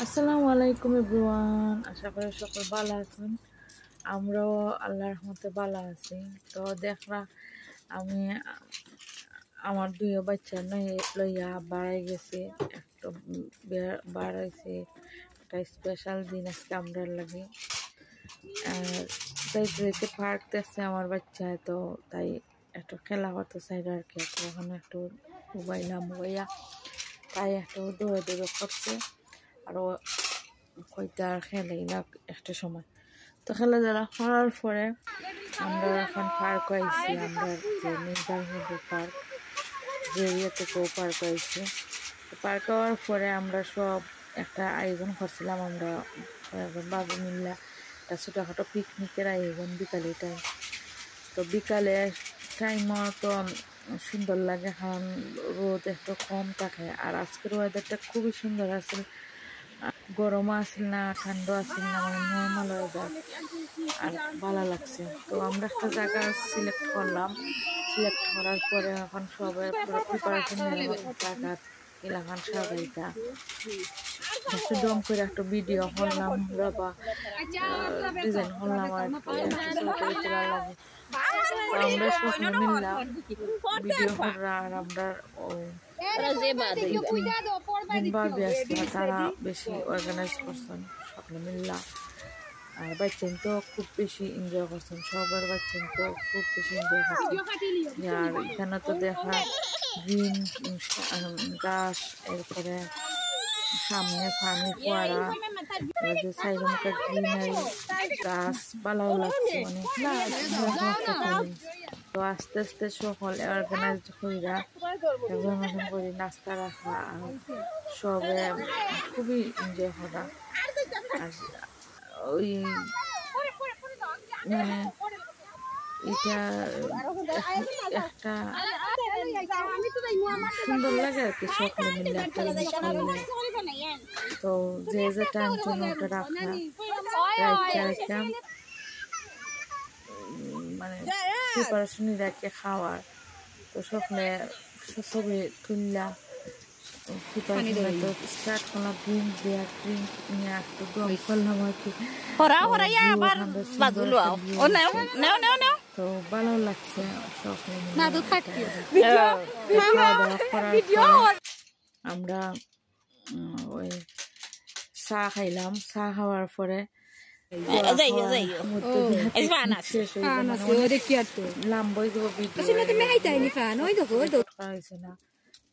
আসসালামু আলাইকুম এভরিওয়ান, আশা করি সকল ভালো আছেন। আমরাও আল্লাহর রহমতে ভালো আছি। তো দেখরা আমি আমার দুইও বাচ্চা লইয়া বাড়াই গেছি, একটু বাড়াইছি। একটা স্পেশাল দিন আজকে আমরা লাগে যাইতে পার্ক দেখছে আমার বাচ্চায়, তো তাই একটু খেলা করতে চাইল আর কি। এখন একটু মোবাইলা তাই একটু দৌড়াদৌড়ি করছে আরও কইতে আর খেলেই না একটা সময়। তো খেলাধুলা করার পরে আমরা এখন পার্ক আইছি, আমরা যে নির্বাহী পার্ক যে থেকেও পার্ক আইছি। পার্ক হওয়ার পরে আমরা সব একটা আয়োজন করছিলাম, আমরা বাবু মিল্লা একটা ছোটোখাটো পিকনিকের আয়োজন বিকালে টাইম। তো বিকালে টাইমও তো সুন্দর লাগে, কারণ রোদ একটু কম থাকে। আর আজকের ওয়েদারটা খুবই সুন্দর আছে, গরমও আসল না ঠান্ডা আসল না, মানে নর্মাল ওয়েদার, আর ভালো লাগছে। তো আমরা একটা জায়গা সিলেক্ট করলাম, সিলেক্ট করার পরে এখন সবাই পুরো প্রিপারেশন নিলাম জায়গা এলাকান সাজাইটা একটু দম করে একটা ভিডিও করলাম বা ডিজাইন করলাম আর কি লাগে। আমরা সকলে মিললাম ভিডিও করা, আর আমরা তারা বেশি অর্গানাইজ করছেন সকলে মিললাম। আর বাচ্চা তো খুব বেশি এনজয় করছেন, সবার বাচ্চা তো খুব বেশি এনজয় করছেন। আর এখানে তো দেখা গ্রিন গাছ, এরপরে সামনে পানি ফোয়ারা, যে সাইড মুখে গ্রিনারি গাছ ভালো লাগছে অনেক। তো আস্তে আস্তে সকল অর্গানাইজ কইরা করে নাস্তা রাখা, আর সবে খুবই এনজয় করা। আর ওই মানে এটা একটা সুন্দর লাগে আর কি, সকলে মিলে একটা জিনিস করলে। তো যে যে টাইম জন্য ওটা রাখা মানে প্রিপারেশনই রাখে খাওয়ার। তো সকলে ছবি তুললা স্টার্ট করলাম, ড্রিঙ্ক দেওয়া, ড্রিঙ্ক নিয়ে একটু দম করলাম আর কি। তো ভালো লাগছে সকলে আমরা ওই চা খাইলাম। চা খাওয়ার পরে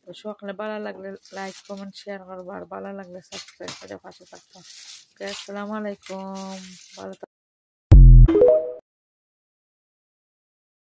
তো সকলে ভালো লাগলে লাইক কমেন্ট শেয়ার করবো, আর ভালো লাগলে সাবস্ক্রাইব করে পাশে থাকবো। আসসালামু আলাইকুম, ভালো